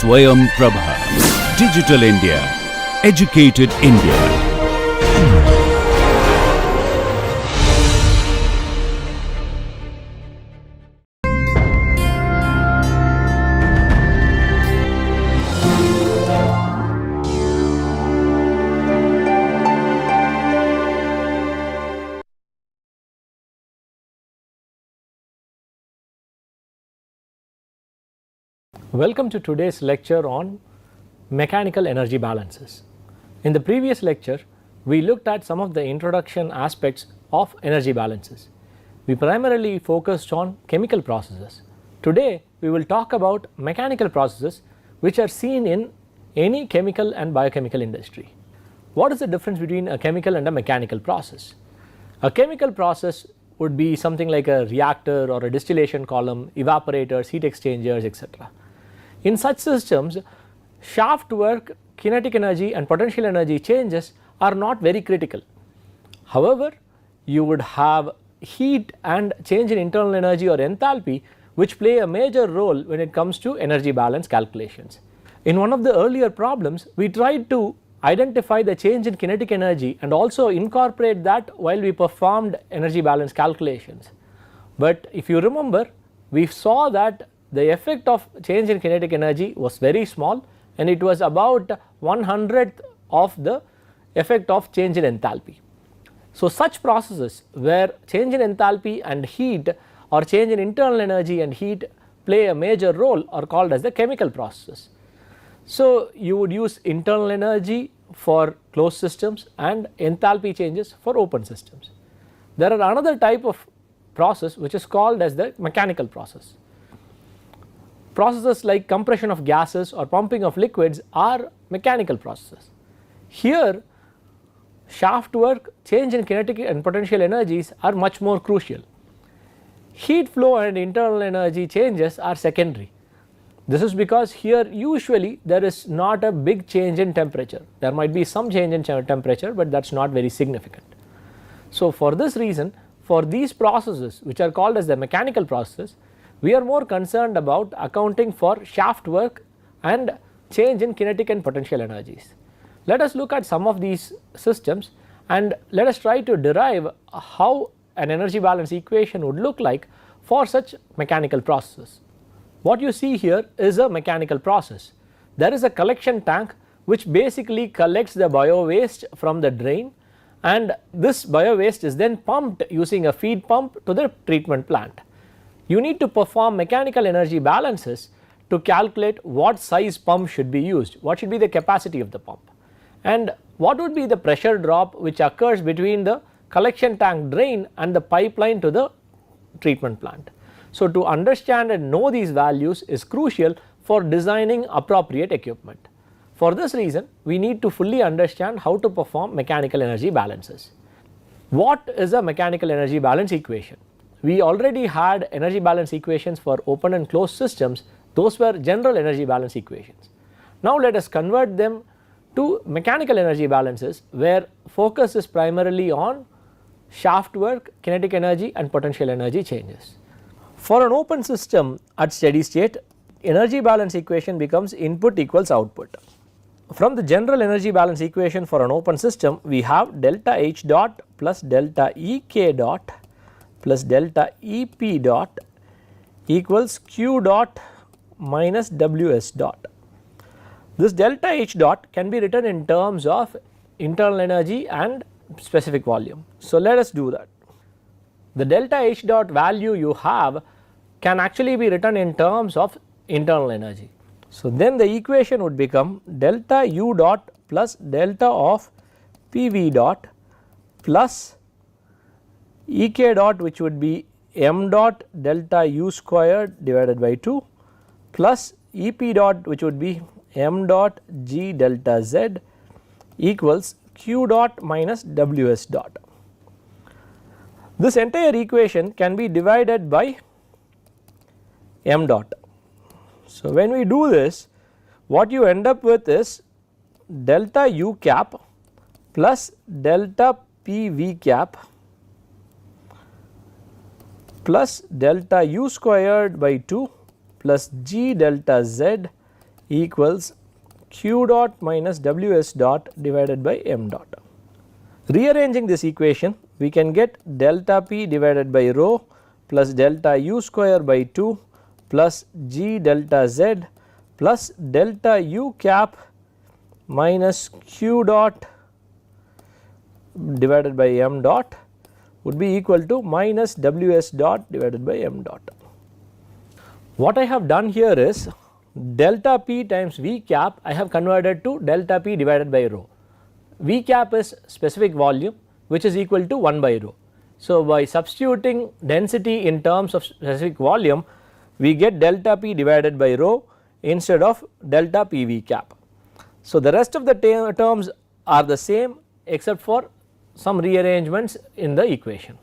Swayam Prabha. Digital India. Educated India. Welcome to today's lecture on mechanical energy balances. In the previous lecture, we looked at some of the introduction aspects of energy balances. We primarily focused on chemical processes. Today, we will talk about mechanical processes which are seen in any chemical and biochemical industry. What is the difference between a chemical and a mechanical process? A chemical process would be something like a reactor or a distillation column, evaporators, heat exchangers, etc. In such systems, shaft work, kinetic energy and potential energy changes are not very critical. However, you would have heat and change in internal energy or enthalpy which play a major role when it comes to energy balance calculations. In one of the earlier problems, we tried to identify the change in kinetic energy and also incorporate that while we performed energy balance calculations. But if you remember, we saw that the effect of change in kinetic energy was very small and it was about 1/100th of the effect of change in enthalpy. So, such processes where change in enthalpy and heat or change in internal energy and heat play a major role are called as the chemical processes. So, you would use internal energy for closed systems and enthalpy changes for open systems. There are another type of process which is called as the mechanical process. Processes like compression of gases or pumping of liquids are mechanical processes. Here, shaft work, change in kinetic and potential energies are much more crucial. Heat flow and internal energy changes are secondary. This is because here usually there is not a big change in temperature. There might be some change in temperature, but that is not very significant. So, for this reason, for these processes which are called as the mechanical processes, we are more concerned about accounting for shaft work and change in kinetic and potential energies. Let us look at some of these systems and let us try to derive how an energy balance equation would look like for such mechanical processes. What you see here is a mechanical process. There is a collection tank which basically collects the bio waste from the drain, and this bio waste is then pumped using a feed pump to the treatment plant. You need to perform mechanical energy balances to calculate what size pump should be used, what should be the capacity of the pump, and what would be the pressure drop which occurs between the collection tank drain and the pipeline to the treatment plant. So, to understand and know these values is crucial for designing appropriate equipment. For this reason, we need to fully understand how to perform mechanical energy balances. What is a mechanical energy balance equation? We already had energy balance equations for open and closed systems. Those were general energy balance equations. Now, let us convert them to mechanical energy balances where focus is primarily on shaft work, kinetic energy and potential energy changes. For an open system at steady state, energy balance equation becomes input equals output. From the general energy balance equation for an open system, we have delta H dot plus delta Ek dot plus delta EP dot equals Q dot minus Ws dot. This delta H dot can be written in terms of internal energy and specific volume. So, let us do that. The delta H dot value you have can actually be written in terms of internal energy. So, then the equation would become delta U dot plus delta of PV dot plus Ek dot, which would be m dot delta U squared divided by 2 plus Ep dot, which would be m dot G delta Z equals Q dot minus Ws dot. This entire equation can be divided by m dot. So, when we do this, what you end up with is delta U cap plus delta PV cap plus delta U squared by 2 plus G delta Z equals q dot minus ws dot divided by m dot. Rearranging this equation, we can get delta p divided by rho plus delta u square by 2 plus g delta z plus delta u cap minus q dot divided by m dot would be equal to minus ws dot divided by m dot. What I have done here is delta p times v cap I have converted to delta p divided by rho. V cap is specific volume which is equal to 1 by rho. So, by substituting density in terms of specific volume, we get delta p divided by rho instead of delta p v cap. So, the rest of the terms are the same except for some rearrangements in the equation.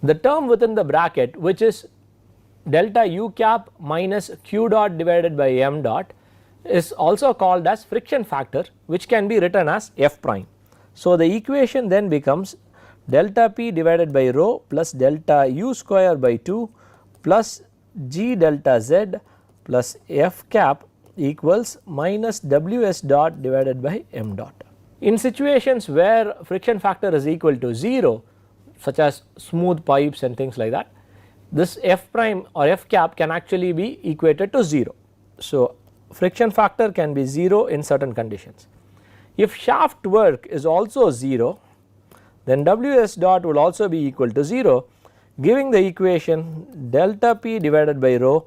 The term within the bracket, which is delta u cap minus q dot divided by m dot, is also called as friction factor, which can be written as f prime. So, the equation then becomes delta p divided by rho plus delta u square by 2 plus g delta z plus f cap equals minus ws dot divided by m dot. In situations where friction factor is equal to 0, such as smooth pipes and things like that, this f prime or f cap can actually be equated to 0. So, friction factor can be 0 in certain conditions. If shaft work is also 0, then ws dot will also be equal to 0, giving the equation delta p divided by rho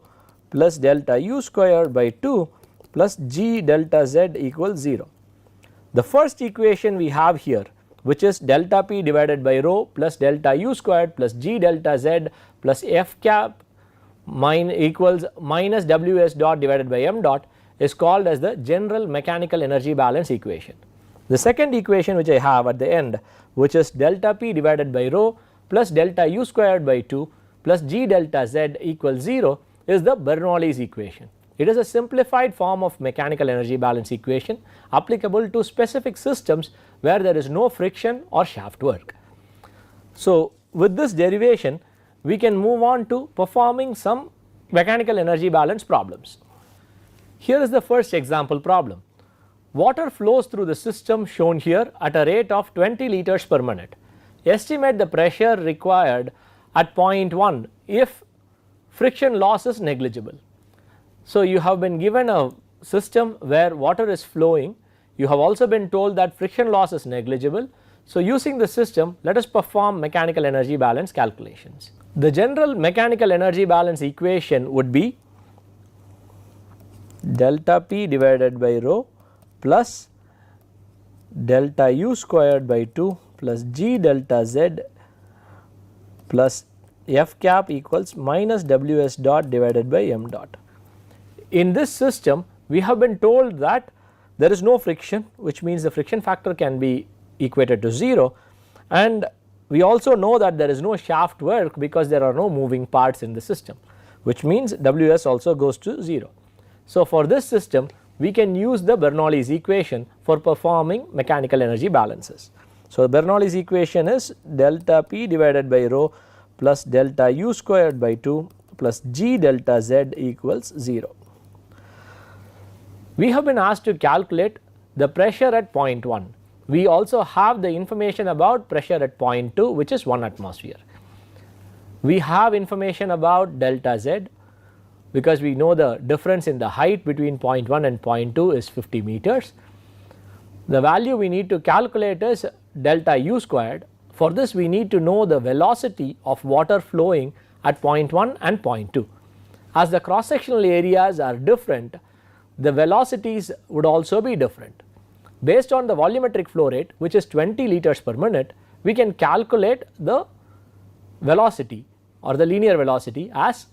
plus delta u square by 2 plus g delta z equals 0. The first equation we have here, which is delta p divided by rho plus delta u squared plus g delta z plus f cap equals minus ws dot divided by m dot, is called as the general mechanical energy balance equation. The second equation which I have at the end, which is delta p divided by rho plus delta u squared by 2 plus g delta z equals 0, is the Bernoulli's equation. It is a simplified form of mechanical energy balance equation applicable to specific systems where there is no friction or shaft work. So, with this derivation, we can move on to performing some mechanical energy balance problems. Here is the first example problem. Water flows through the system shown here at a rate of 20 liters per minute. Estimate the pressure required at point 1 if friction loss is negligible. So, you have been given a system where water is flowing, you have also been told that friction loss is negligible. So, using the system, let us perform mechanical energy balance calculations. The general mechanical energy balance equation would be delta p divided by rho plus delta u squared by 2 plus g delta z plus f cap equals minus ws dot divided by m dot. In this system, we have been told that there is no friction, which means the friction factor can be equated to 0, and we also know that there is no shaft work because there are no moving parts in the system, which means ws also goes to 0. So, for this system, we can use the Bernoulli's equation for performing mechanical energy balances. So, Bernoulli's equation is delta p divided by rho plus delta u squared by 2 plus g delta z equals 0. We have been asked to calculate the pressure at point 1. We also have the information about pressure at point 2, which is 1 atmosphere. We have information about delta z because we know the difference in the height between point 1 and point 2 is 50 meters. The value we need to calculate is delta u squared. For this, we need to know the velocity of water flowing at point 1 and point 2. As the cross sectional areas are different, the velocities would also be different. Based on the volumetric flow rate, which is 20 liters per minute, we can calculate the velocity or the linear velocity as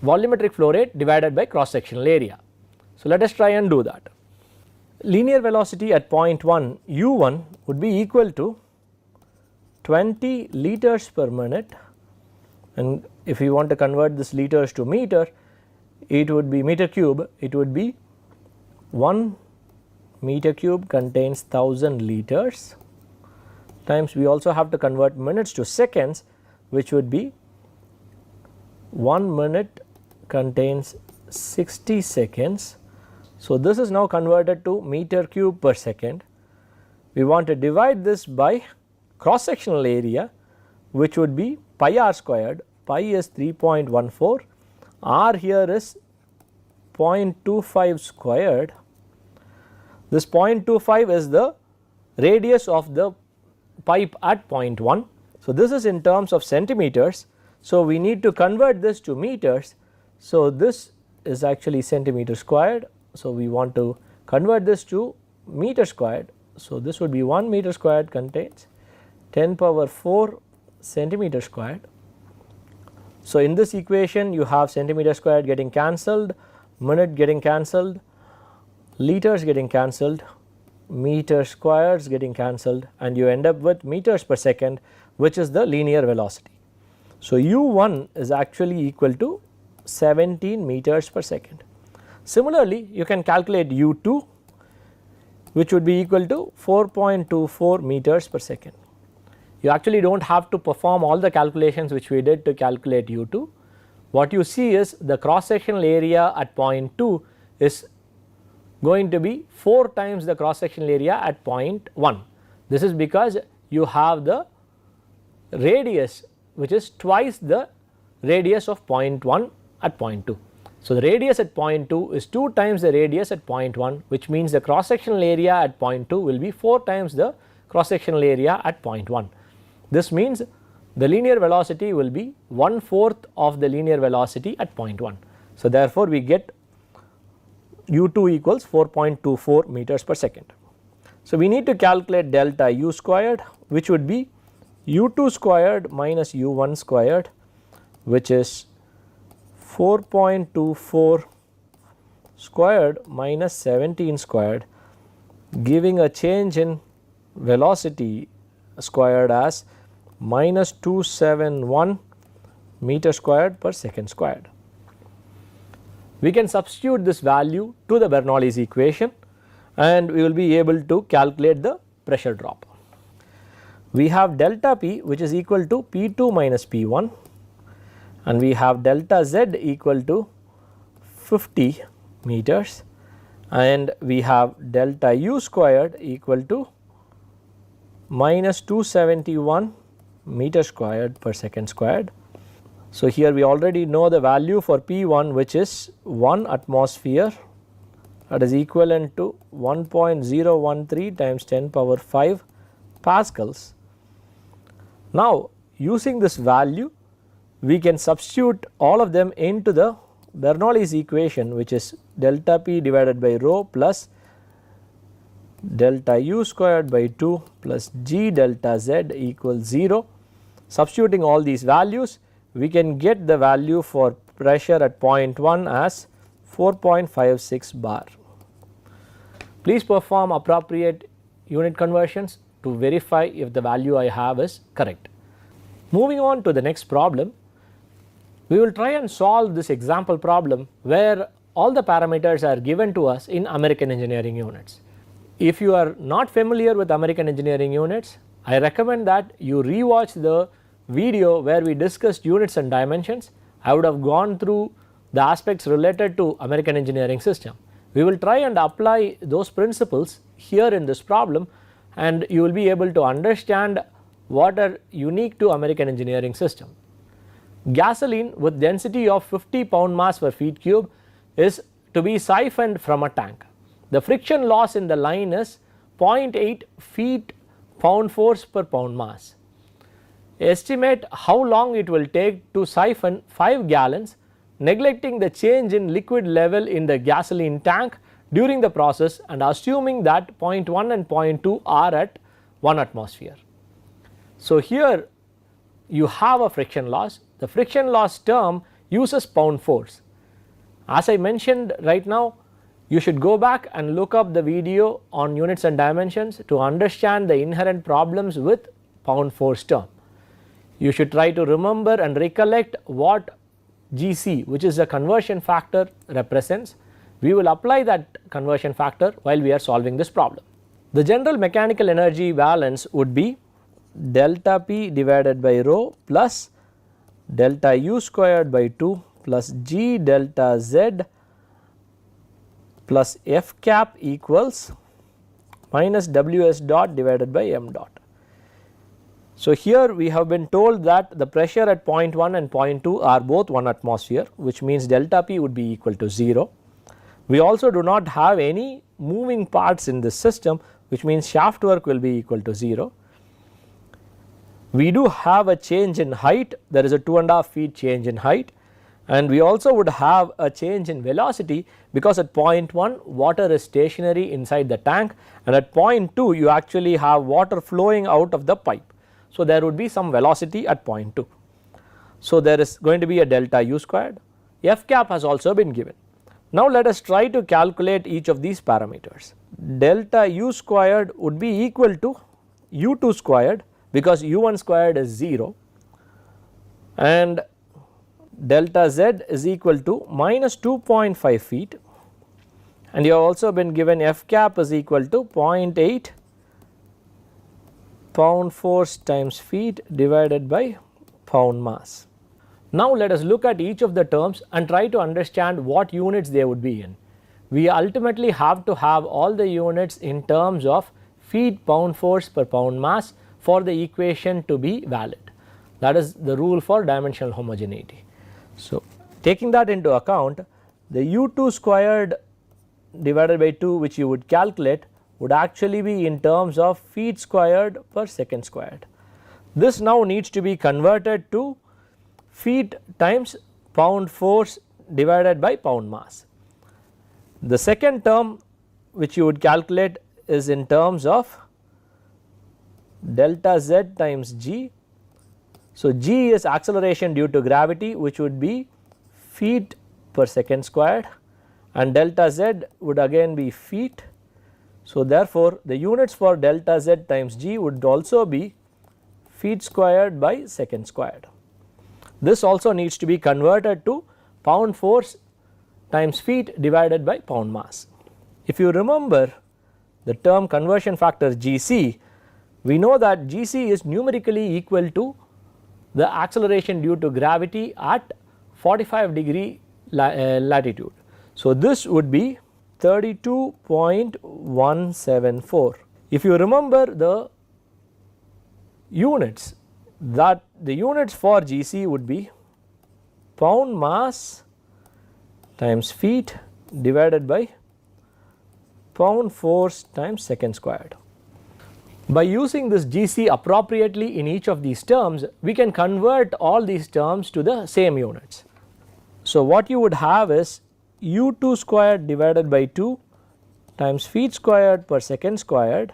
volumetric flow rate divided by cross sectional area. So, let us try and do that. Linear velocity at point 1 u1 would be equal to 20 liters per minute, and if you want to convert this liters to meter, it would be meter cube, it would be 1 meter cube contains 1000 liters times, we also have to convert minutes to seconds, which would be 1 minute contains 60 seconds. So, this is now converted to meter cube per second. We want to divide this by cross sectional area, which would be pi r squared. Pi is 3.14, r here is 0.25 squared. This 0.25 is the radius of the pipe at 0.1. So, this is in terms of centimeters. So, we need to convert this to meters. So, this is actually centimeter squared. So, we want to convert this to meter squared. So, this would be 1 meter squared contains 10 power 4 centimeter squared. So, in this equation you have centimeter squared getting cancelled, minute getting cancelled, liters getting cancelled, meter squares getting cancelled, and you end up with meters per second, which is the linear velocity. So, u1 is actually equal to 17 meters per second. Similarly, you can calculate u2, which would be equal to 4.24 meters per second. You actually do not have to perform all the calculations which we did to calculate u2. What you see is the cross sectional area at point 2 is going to be 4 times the cross sectional area at point 1. This is because you have the radius which is twice the radius of point 1 at point 2. So, the radius at point 2 is 2 times the radius at point 1, which means the cross sectional area at point 2 will be 4 times the cross sectional area at point 1. This means the linear velocity will be 1/4 of the linear velocity at point 1. So, therefore, we get u2 equals 4.24 meters per second. So, we need to calculate delta u squared, which would be u2 squared minus u1 squared, which is 4.24 squared minus 17 squared, giving a change in velocity squared as minus 271 meter squared per second squared. We can substitute this value to the Bernoulli's equation and we will be able to calculate the pressure drop. We have delta P, which is equal to P2 minus P1, and we have delta Z equal to 50 meters, and we have delta U squared equal to minus 271 meter squared per second squared. So, here we already know the value for P1, which is 1 atmosphere, that is equivalent to 1.013 times 10 power 5 pascals. Now, using this value, we can substitute all of them into the Bernoulli's equation, which is delta P divided by rho plus delta U squared by 2 plus G delta Z equals 0. Substituting all these values, we can get the value for pressure at point 1 as 4.56 bar. Please perform appropriate unit conversions to verify if the value I have is correct. Moving on to the next problem, we will try and solve this example problem where all the parameters are given to us in American engineering units. If you are not familiar with American engineering units, I recommend that you rewatch the video where we discussed units and dimensions. I would have gone through the aspects related to American engineering system. We will try and apply those principles here in this problem, and you will be able to understand what are unique to American engineering system. Gasoline with density of 50 pound mass per feet cube is to be siphoned from a tank. The friction loss in the line is 0.8 feet pound force per pound mass. Estimate how long it will take to siphon 5 gallons, neglecting the change in liquid level in the gasoline tank during the process and assuming that 0.1 and 0.2 are at 1 atmosphere. So, here you have a friction loss. The friction loss term uses pound force. As I mentioned right now, you should go back and look up the video on units and dimensions to understand the inherent problems with pound force term. You should try to remember and recollect what GC, which is the conversion factor, represents. We will apply that conversion factor while we are solving this problem. The general mechanical energy balance would be delta P divided by rho plus delta U squared by 2 plus G delta Z plus F cap equals minus Ws dot divided by m dot. So, here we have been told that the pressure at point 1 and point 2 are both 1 atmosphere, which means delta P would be equal to 0. We also do not have any moving parts in this system, which means shaft work will be equal to 0. We do have a change in height, there is a 2.5 feet change in height, and we also would have a change in velocity, because at point 1 water is stationary inside the tank, and at point 2 you actually have water flowing out of the pipe. So, there would be some velocity at point 2. So, there is going to be a delta U squared. F cap has also been given. Now, let us try to calculate each of these parameters. Delta U squared would be equal to U2 squared, because U1 squared is 0, and delta Z is equal to minus 2.5 feet, and you have also been given F cap is equal to 0.8 pound force times feet divided by pound mass. Now, let us look at each of the terms and try to understand what units they would be in. We ultimately have to have all the units in terms of feet pound force per pound mass for the equation to be valid. That is the rule for dimensional homogeneity. So, taking that into account, the U2 squared divided by 2 which you would calculate would actually be in terms of feet squared per second squared. This now needs to be converted to feet times pound force divided by pound mass. The second term which you would calculate is in terms of delta Z times g. So, g is acceleration due to gravity, which would be feet per second squared, and delta Z would again be feet. So, therefore, the units for delta Z times g would also be feet squared by second squared. This also needs to be converted to pound force times feet divided by pound mass. If you remember the term conversion factor Gc, we know that Gc is numerically equal to the acceleration due to gravity at 45° latitude. So, this would be 32.174. If you remember the units, that the units for Gc would be pound mass times feet divided by pound force times second squared. By using this Gc appropriately in each of these terms, we can convert all these terms to the same units. So, what you would have is U2 squared divided by 2 times feet squared per second squared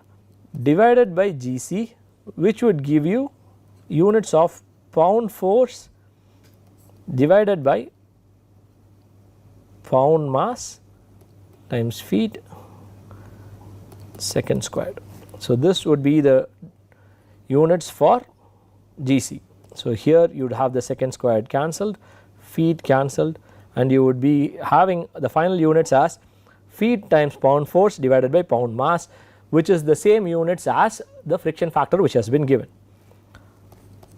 divided by Gc, which would give you units of pound force divided by pound mass times feet second squared. So, this would be the units for Gc. So, here you would have the second squared cancelled, feet cancelled, and you would be having the final units as feet times pound force divided by pound mass, which is the same units as the friction factor which has been given,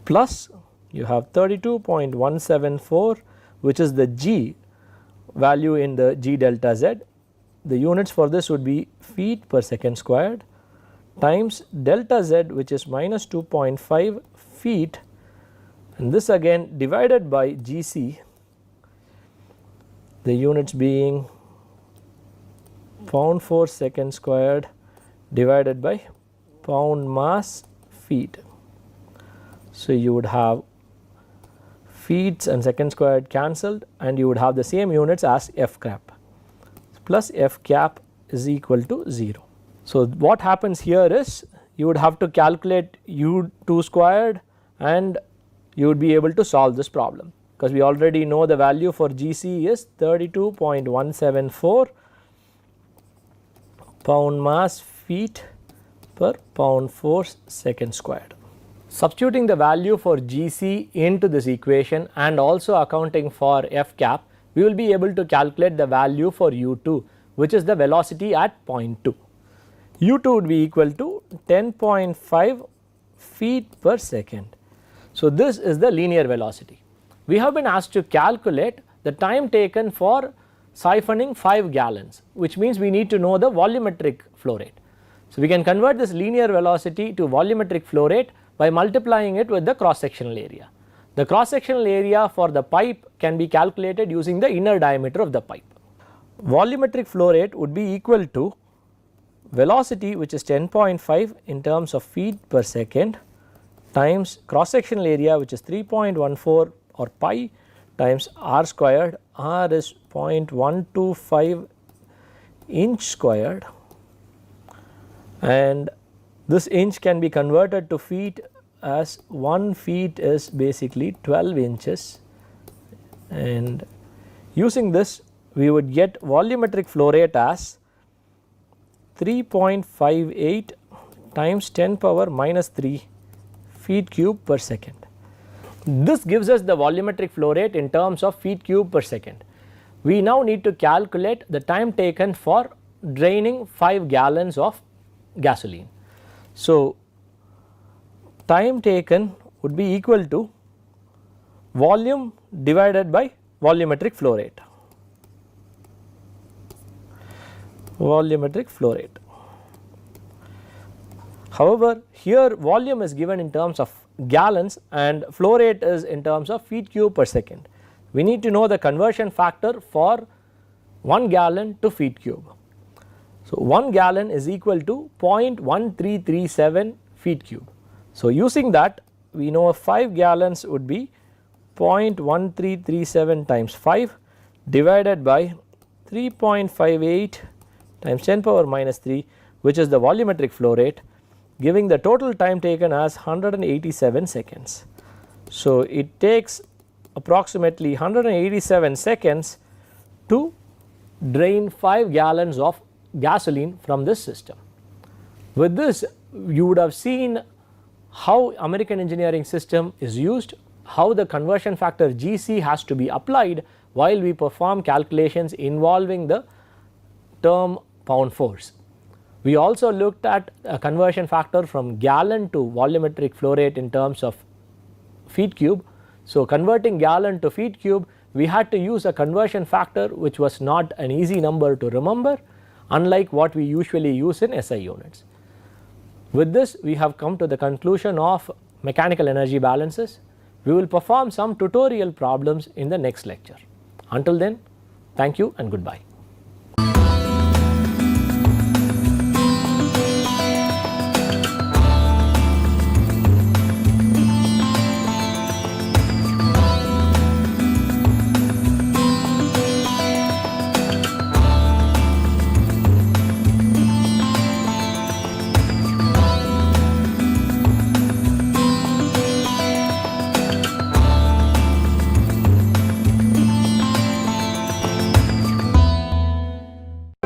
plus you have 32.174 which is the g value in the g delta Z. The units for this would be feet per second squared times delta Z, which is minus 2.5 feet, and this again divided by Gc, the units being pound force second squared divided by pound mass feet. So, you would have feet and second squared cancelled, and you would have the same units as F cap plus F cap is equal to 0. So, what happens here is you would have to calculate U2 squared and you would be able to solve this problem, because we already know the value for Gc is 32.174 pound mass feet per pound force second squared. Substituting the value for Gc into this equation and also accounting for F cap, we will be able to calculate the value for U2, which is the velocity at point 2. U2 would be equal to 10.5 feet per second. So, this is the linear velocity. We have been asked to calculate the time taken for siphoning 5 gallons, which means we need to know the volumetric flow rate. So, we can convert this linear velocity to volumetric flow rate by multiplying it with the cross sectional area. The cross sectional area for the pipe can be calculated using the inner diameter of the pipe. Volumetric flow rate would be equal to velocity, which is 10.5 in terms of feet per second, times cross sectional area, which is 3.14 or pi, times r squared. R is 0.125 inch squared, and this inch can be converted to feet, as 1 feet is basically 12 inches, and using this we would get volumetric flow rate as 3.58 times 10 power minus 3 feet cube per second. This gives us the volumetric flow rate in terms of feet cube per second. We now need to calculate the time taken for draining 5 gallons of gasoline. So, time taken would be equal to volume divided by volumetric flow rate. Volumetric flow rate. However, here volume is given in terms of gallons and flow rate is in terms of feet cube per second. We need to know the conversion factor for 1 gallon to feet cube. So, 1 gallon is equal to 0.1337 feet cube. So, using that we know 5 gallons would be 0.1337 times 5 divided by 3.58 times 10 power minus 3, which is the volumetric flow rate, giving the total time taken as 187 seconds. So, it takes approximately 187 seconds to drain 5 gallons of gasoline from this system. With this, you would have seen how American engineering system is used, how the conversion factor GC has to be applied while we perform calculations involving the term pound force. We also looked at a conversion factor from gallon to volumetric flow rate in terms of feet cube. So, converting gallon to feet cube, we had to use a conversion factor which was not an easy number to remember, unlike what we usually use in SI units. With this, we have come to the conclusion of mechanical energy balances. We will perform some tutorial problems in the next lecture. Until then, thank you and goodbye.